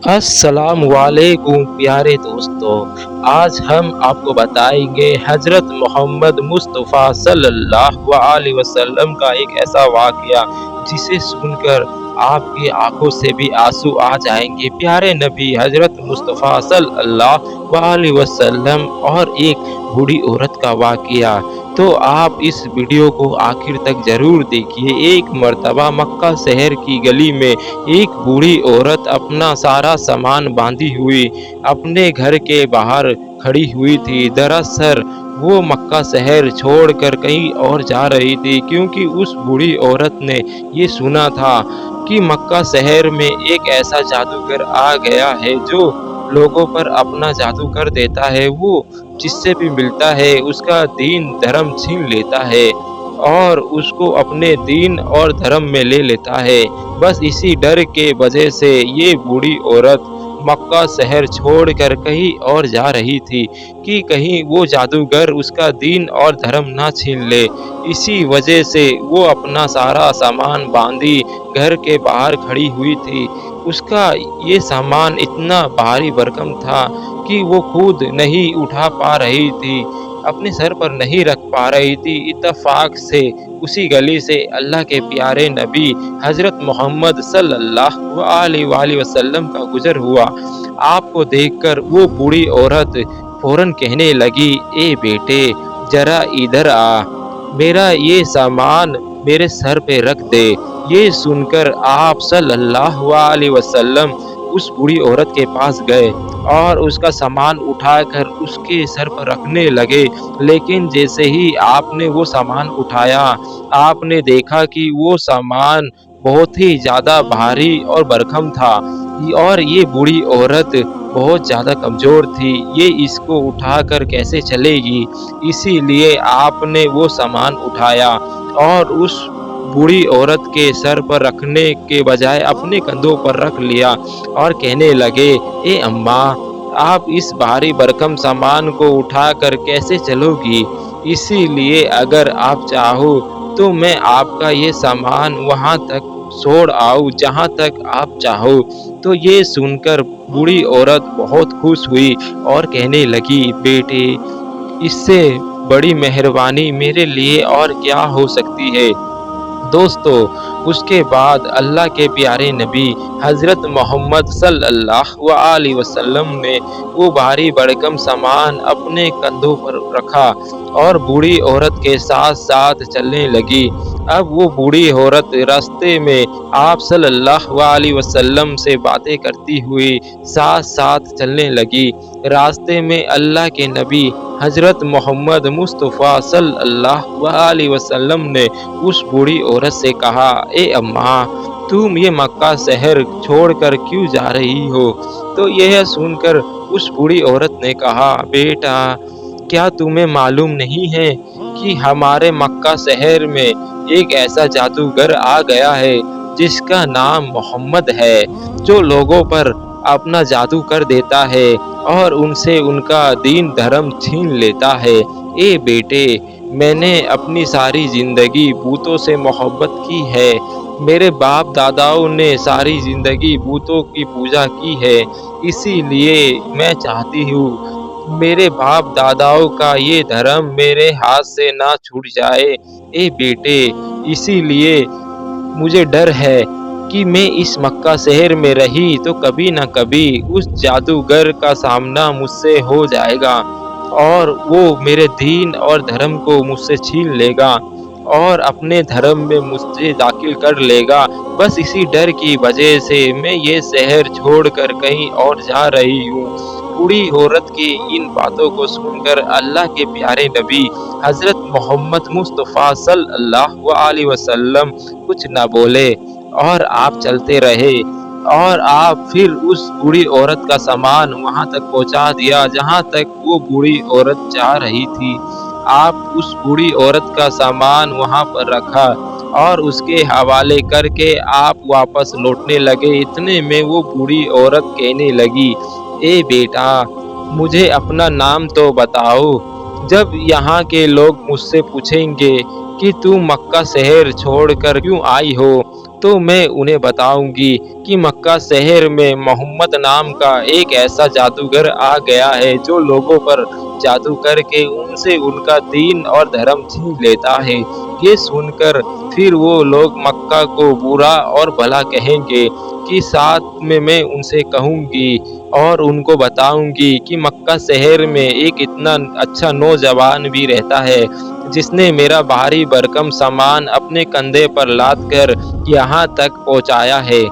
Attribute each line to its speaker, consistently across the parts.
Speaker 1: अस्सलाम वालेकुम प्यारे दोस्तों। आज हम आपको बताएंगे हज़रत मोहम्मद मुस्तफ़ा सल्लल्लाहु अलैहि वसल्लम का एक ऐसा वाक़या जिसे सुनकर आपकी आंखों से भी आंसू आ जाएंगे। प्यारे नबी हज़रत मुस्तफ़ा सल्लल्लाहु अलैहि वसल्लम और एक बूढ़ी औरत का वाक़या। तो आप इस वीडियो को आखिर तक ज़रूर देखिए। एक मर्तबा मक्का शहर की गली में एक बूढ़ी औरत अपना सारा सामान बांधी हुई अपने घर के बाहर खड़ी हुई थी। दरअसल वो मक्का शहर छोड़कर कहीं और जा रही थी, क्योंकि उस बूढ़ी औरत ने ये सुना था कि मक्का शहर में एक ऐसा जादूगर आ गया है जो लोगों पर अपना जादू कर देता है। वो जिससे भी मिलता है उसका दीन धर्म छीन लेता है और उसको अपने दीन और धर्म में ले लेता है। बस इसी डर के वजह से ये बूढ़ी औरत मक्का शहर छोड़कर कहीं और जा रही थी कि कहीं वो जादूगर उसका दीन और धर्म ना छीन ले। इसी वजह से वो अपना सारा सामान बांधी घर के बाहर खड़ी हुई थी। उसका ये सामान इतना भारी भरकम था कि वो खुद नहीं उठा पा रही थी, अपने सर पर नहीं रख पा रही थी। इत्तेफाक से उसी गली से अल्लाह के प्यारे नबी हज़रत मोहम्मद सल्लल्लाहु अलैहि वसल्लम का गुज़र हुआ। आपको देखकर वो बूढ़ी औरत फ़ौरन कहने लगी, "ए बेटे, ज़रा इधर आ, मेरा ये सामान मेरे सर पे रख दे।" ये सुनकर आप सल्लल्लाहु अलैहि वसल्लम उस बूढ़ी औरत के पास गए और उसका सामान उठाकर उसके सर पर रखने लगे। लेकिन जैसे ही आपने वो सामान उठाया, आपने देखा कि वो सामान बहुत ही ज़्यादा भारी और भरकम था और ये बूढ़ी औरत बहुत ज़्यादा कमज़ोर थी। ये इसको उठाकर कैसे चलेगी? इसीलिए आपने वो सामान उठाया और उस बूढ़ी औरत के सर पर रखने के बजाय अपने कंधों पर रख लिया और कहने लगे, "ए अम्मा, आप इस भारी भरकम सामान को उठाकर कैसे चलोगी? इसीलिए अगर आप चाहो तो मैं आपका ये सामान वहाँ तक छोड़ आऊँ जहाँ तक आप चाहो।" तो ये सुनकर बूढ़ी औरत बहुत खुश हुई और कहने लगी, "बेटे, इससे बड़ी मेहरबानी मेरे लिए और क्या हो सकती है?" दोस्तों, उसके बाद अल्लाह के प्यारे नबी हज़रत मोहम्मद सल्लल्लाहु अलैहि वसल्लम ने वो भारी भरकम सामान अपने कंधों पर रखा और बूढ़ी औरत के साथ-साथ चलने लगी। अब वो बूढ़ी औरत रास्ते में आप सल्लल्लाहु अलैहि वसल्लम से बातें करती हुई साथ-साथ चलने लगी। रास्ते में अल्लाह के नबी हज़रत मोहम्मद मुस्तफ़ा सल्लल्लाहु अलैहि वसल्लम ने उस बूढ़ी औरत से कहा, "ए अम्मा, तुम ये मक्का शहर छोड़कर क्यों जा रही हो?" तो यह सुनकर उस बूढ़ी औरत ने कहा, "बेटा, क्या तुम्हें मालूम नहीं है कि हमारे मक्का शहर में एक ऐसा जादूगर आ गया है जिसका नाम मोहम्मद है, जो लोगों पर अपना जादू कर देता है और उनसे उनका दीन धर्म छीन लेता है। ए बेटे, मैंने अपनी सारी ज़िंदगी बूतों से मोहब्बत की है। मेरे बाप दादाओं ने सारी ज़िंदगी बूतों की पूजा की है। इसीलिए मैं चाहती हूँ मेरे बाप दादाओं का ये धर्म मेरे हाथ से ना छूट जाए। ए बेटे, इसीलिए मुझे डर है कि मैं इस मक्का शहर में रही तो कभी न कभी उस जादूगर का सामना मुझसे हो जाएगा और वो मेरे दीन और धर्म को मुझसे छीन लेगा और अपने धर्म में मुझसे दाखिल कर लेगा। बस इसी डर की वजह से मैं ये शहर छोड़कर कहीं और जा रही हूँ।" बूढ़ी औरत की इन बातों को सुनकर अल्लाह के प्यारे नबी हज़रत मोहम्मद मुस्तफ़ा सल्लल्लाहु अलैहि वसल्लम कुछ न बोले और आप चलते रहे और आप फिर उस बूढ़ी औरत का सामान वहाँ तक पहुँचा दिया जहाँ तक वो बूढ़ी औरत जा रही थी। आप उस बूढ़ी औरत का सामान वहाँ पर रखा और उसके हवाले करके आप वापस लौटने लगे। इतने में वो बूढ़ी औरत कहने लगी, "ए बेटा, मुझे अपना नाम तो बताओ। जब यहाँ के लोग मुझसे पूछेंगे कि तुम मक्का शहर छोड़कर क्यों आई हो, तो मैं उन्हें बताऊंगी कि मक्का शहर में मोहम्मद नाम का एक ऐसा जादूगर आ गया है जो लोगों पर जादू करके उनसे उनका दीन और धर्म छीन लेता है। ये सुनकर फिर वो लोग मक्का को बुरा और भला कहेंगे कि साथ में मैं उनसे कहूँगी और उनको बताऊंगी कि मक्का शहर में एक इतना अच्छा नौजवान भी रहता है जिसने मेरा भारी भरकम सामान अपने कंधे पर लाद कर यहाँ तक पहुँचाया है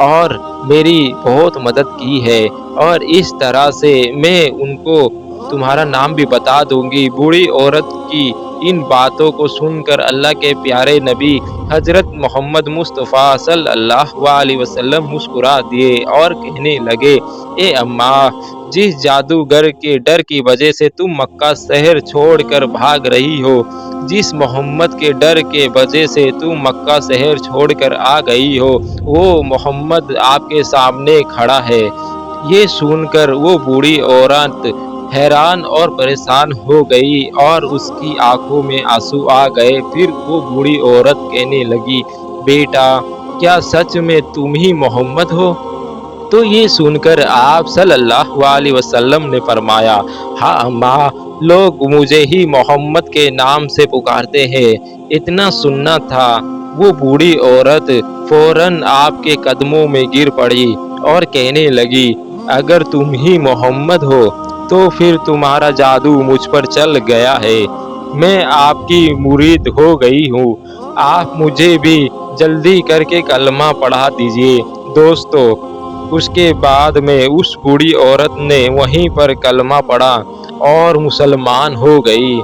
Speaker 1: और मेरी बहुत मदद की है। और इस तरह से मैं उनको तुम्हारा नाम भी बता दूंगी। बूढ़ी औरत की इन बातों को सुनकर अल्लाह के प्यारे नबी हजरत मोहम्मद मुस्तफ़ा सल्लल्लाहु अलैहि वसल्लम मुस्कुरा दिए और कहने लगे, ए अम्मा, जिस जादूगर के डर की वजह से तुम मक्का शहर छोड़कर भाग रही हो, जिस मोहम्मद के डर के वजह से तुम मक्का शहर छोड़कर आ गई हो, वो मोहम्मद आपके सामने खड़ा है। ये सुनकर वो बूढ़ी औरत हैरान और परेशान हो गई और उसकी आंखों में आंसू आ गए। फिर वो बूढ़ी औरत कहने लगी, बेटा, क्या सच में तुम ही मोहम्मद हो? तो ये सुनकर आप सल्लल्लाहु अलैहि वसल्लम ने फरमाया, हाँ अम्मा, लोग मुझे ही मोहम्मद के नाम से पुकारते हैं। इतना सुनना था। वो बूढ़ी औरत फौरन आपके कदमों में गिर पड़ी और कहने लगी, अगर तुम ही मोहम्मद हो तो फिर तुम्हारा जादू मुझ पर चल गया है। मैं आपकी मुरीद हो गई हूँ। आप मुझे भी जल्दी करके कलमा पढ़ा दीजिए। दोस्तों, उसके बाद में उस बूढ़ी औरत ने वहीं पर कलमा पढ़ा और मुसलमान हो गई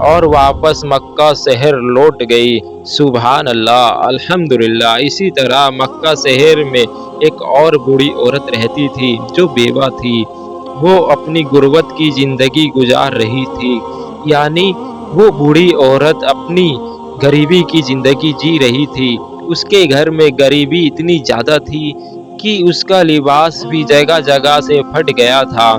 Speaker 1: और वापस मक्का शहर लौट गई। सुभान अल्लाह, अल्हम्दुलिल्लाह। इसी तरह मक्का शहर में एक और बूढ़ी औरत रहती थी जो बेवा थी। वो अपनी गुर्बत की जिंदगी गुजार रही थी, यानी वो बूढ़ी औरत अपनी गरीबी की जिंदगी जी रही थी। उसके घर में गरीबी इतनी ज़्यादा थी कि उसका लिबास भी जगह जगह से फट गया था।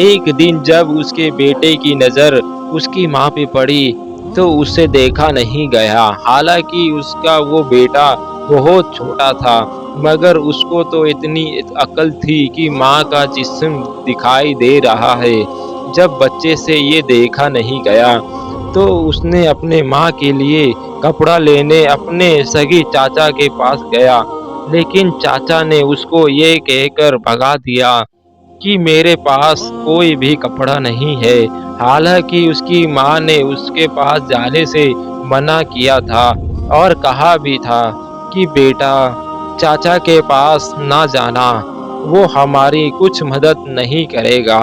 Speaker 1: एक दिन जब उसके बेटे की नज़र उसकी माँ पे पड़ी तो उसे देखा नहीं गया। हालांकि उसका वो बेटा बहुत छोटा था, मगर उसको तो इतनी अक्ल थी कि माँ का जिस्म दिखाई दे रहा है। जब बच्चे से ये देखा नहीं गया तो उसने अपने माँ के लिए कपड़ा लेने अपने सगी चाचा के पास गया, लेकिन चाचा ने उसको ये कहकर भगा दिया कि मेरे पास कोई भी कपड़ा नहीं है। हालांकि उसकी माँ ने उसके पास जाने से मना किया था और कहा भी था कि बेटा, चाचा के पास ना जाना, वो हमारी कुछ मदद नहीं करेगा।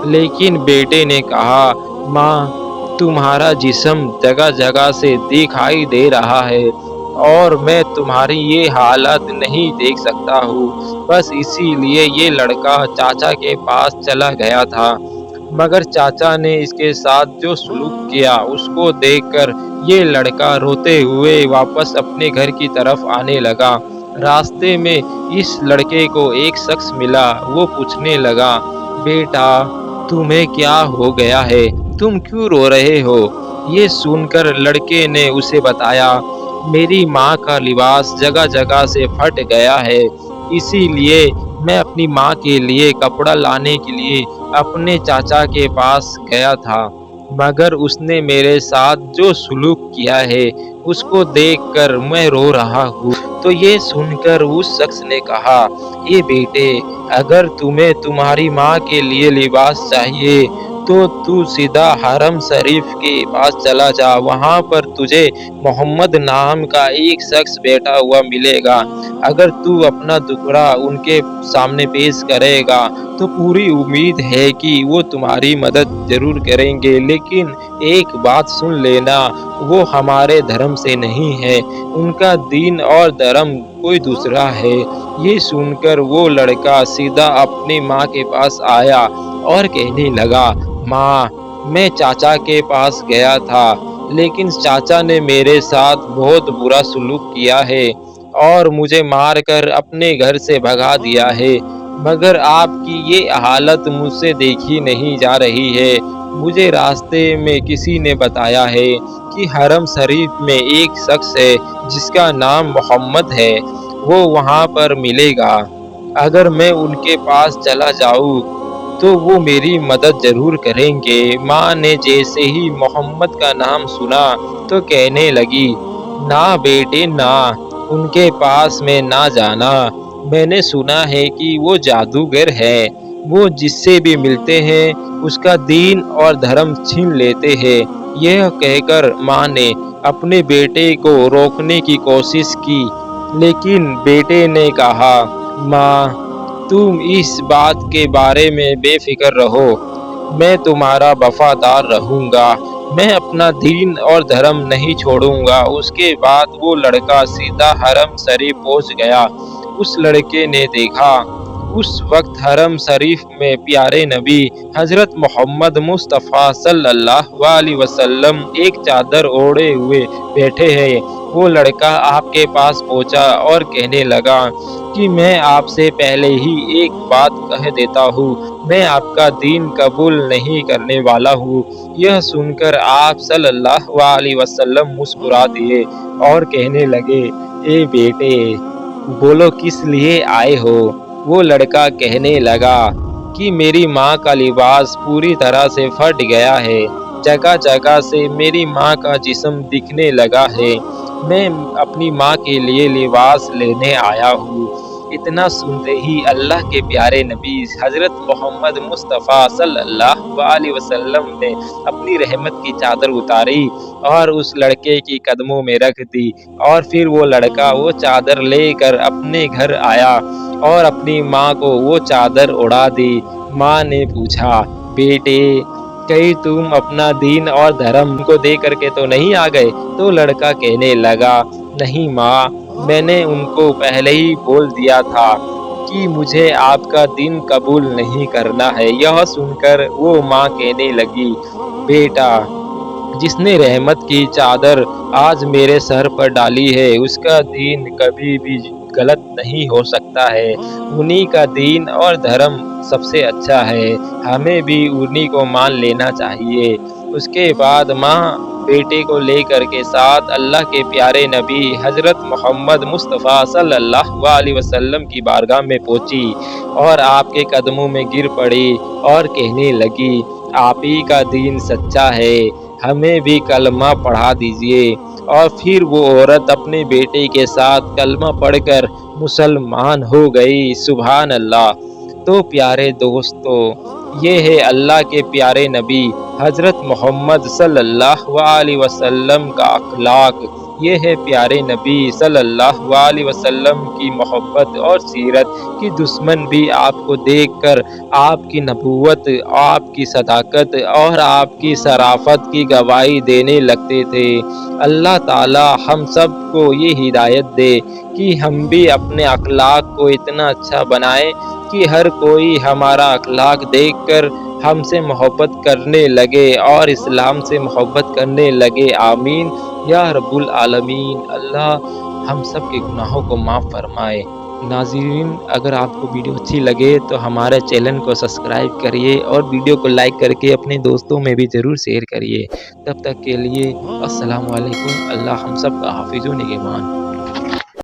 Speaker 1: लेकिन बेटे ने कहा, माँ, तुम्हारा जिस्म जगह जगह से दिखाई दे रहा है और मैं तुम्हारी ये हालत नहीं देख सकता हूँ। बस इसीलिए ये लड़का चाचा के पास चला गया था। मगर चाचा ने इसके साथ जो सलूक किया उसको देखकर ये लड़का रोते हुए वापस अपने घर की तरफ आने लगा। रास्ते में इस लड़के को एक शख्स मिला। वो पूछने लगा, बेटा, तुम्हें क्या हो गया है? तुम क्यों रो रहे हो? ये सुनकर लड़के ने उसे बताया, मेरी माँ का लिबास जगह जगह से फट गया है, इसीलिए मैं अपनी माँ के लिए कपड़ा लाने के लिए अपने चाचा के पास गया था। मगर उसने मेरे साथ जो सलूक किया है उसको देखकर मैं रो रहा हूँ। तो ये सुनकर उस शख्स ने कहा, ये बेटे, अगर तुम्हें तुम्हारी माँ के लिए लिबास चाहिए तो तू सीधा हरम शरीफ के पास चला जा। वहाँ पर तुझे मोहम्मद नाम का एक शख्स बैठा हुआ मिलेगा। अगर तू अपना दुखड़ा उनके सामने पेश करेगा तो पूरी उम्मीद है कि वो तुम्हारी मदद ज़रूर करेंगे। लेकिन एक बात सुन लेना, वो हमारे धर्म से नहीं है, उनका दीन और धर्म कोई दूसरा है। ये सुनकर वो लड़का सीधा अपनी माँ के पास आया और कहने लगा, माँ, मैं चाचा के पास गया था, लेकिन चाचा ने मेरे साथ बहुत बुरा सलूक किया है और मुझे मारकर अपने घर से भगा दिया है। मगर आपकी ये हालत मुझसे देखी नहीं जा रही है। मुझे रास्ते में किसी ने बताया है कि हरम शरीफ में एक शख्स है जिसका नाम मोहम्मद है। وہ وہاں پر ملے گا۔ اگر میں ان کے پاس چلا جاؤں تو وہ میری مدد ضرور کریں گے۔ ماں نے جیسے ہی محمد کا نام سنا تو کہنے لگی، نہ بیٹے نہ، ان کے پاس میں نہ جانا۔ میں نے سنا ہے کہ وہ جادوگر ہے، وہ جس سے بھی ملتے ہیں اس کا دین اور دھرم چھین لیتے ہیں۔ یہ کہہ کر ماں نے اپنے بیٹے کو روکنے کی کوشش کی، لیکن بیٹے نے کہا، ماں تم اس بات کے بارے میں بے فکر رہو، میں تمہارا وفادار رہوں گا، میں اپنا دین اور دھرم نہیں چھوڑوں گا۔ اس کے بعد وہ لڑکا سیدھا حرم شریف پہنچ گیا۔ اس لڑکے نے دیکھا، اس وقت حرم شریف میں پیارے نبی حضرت محمد مصطفیٰ صلی اللہ علیہ وسلم ایک چادر اوڑھے ہوئے بیٹھے ہیں۔ وہ لڑکا آپ کے پاس پہنچا اور کہنے لگا کہ میں آپ سے پہلے ہی ایک بات کہہ دیتا ہوں، میں آپ کا دین قبول نہیں کرنے والا ہوں۔ یہ سن کر آپ صلی اللہ علیہ وسلم مسکرا دیے اور کہنے لگے، اے بیٹے بولو کس لیے آئے ہو؟ وہ لڑکا کہنے لگا کہ میری ماں کا لباس پوری طرح سے پھٹ گیا ہے، جگہ جگہ سے میری ماں کا جسم دکھنے لگا ہے، میں اپنی ماں کے لیے لباس لینے آیا ہوں۔ اتنا سنتے ہی اللہ کے پیارے نبی حضرت محمد مصطفیٰ صلی اللہ علیہ وسلم نے اپنی رحمت کی چادر اتاری اور اس لڑکے کی قدموں میں رکھ دی، اور پھر وہ لڑکا وہ چادر لے کر اپنے گھر آیا اور اپنی ماں کو وہ چادر اڑا دی۔ ماں نے پوچھا، بیٹے کہیں تم اپنا دین اور دھرم کو دے کر کے تو نہیں آ گئے؟ تو لڑکا کہنے لگا، نہیں ماں، میں نے ان کو پہلے ہی بول دیا تھا کہ مجھے آپ کا دین قبول نہیں کرنا ہے۔ یہ سن کر وہ ماں کہنے لگی، بیٹا جس نے رحمت کی چادر آج میرے سر پر ڈالی ہے اس کا دین کبھی بھی غلط نہیں ہو سکتا ہے، انہی کا دین اور دھرم سب سے اچھا ہے، ہمیں بھی انہی کو مان لینا چاہیے۔ اس کے بعد ماں بیٹے کو لے کر کے ساتھ اللہ کے پیارے نبی حضرت محمد مصطفیٰ صلی اللہ علیہ وسلم کی بارگاہ میں پہنچی اور آپ کے قدموں میں گر پڑی اور کہنے لگی، آپ ہی کا دین سچا ہے، ہمیں بھی کلمہ پڑھا دیجیے۔ اور پھر وہ عورت اپنے بیٹے کے ساتھ کلمہ پڑھ کر مسلمان ہو گئی۔ سبحان اللہ۔ تو پیارے دوستو، یہ ہے اللہ کے پیارے نبی حضرت محمد صلی اللہ علیہ وسلم کا اخلاق، یہ ہے پیارے نبی صلی اللہ علیہ وسلم کی محبت اور سیرت کہ دشمن بھی آپ کو دیکھ کر آپ کی نبوت، آپ کی صداقت اور آپ کی شرافت کی گواہی دینے لگتے تھے۔ اللہ تعالی ہم سب کو یہ ہدایت دے کہ ہم بھی اپنے اخلاق کو اتنا اچھا بنائیں کہ ہر کوئی ہمارا اخلاق دیکھ کر ہم سے محبت کرنے لگے اور اسلام سے محبت کرنے لگے۔ آمین یا رب العالمین۔ اللہ ہم سب کے گناہوں کو معاف فرمائے۔ ناظرین، اگر آپ کو ویڈیو اچھی لگے تو ہمارے چینل کو سبسکرائب کریے اور ویڈیو کو لائک کر کے اپنے دوستوں میں بھی ضرور شیئر کریے۔ تب تک کے لیے السلام علیکم۔ اللہ ہم سب کا حافظ و نگہبان۔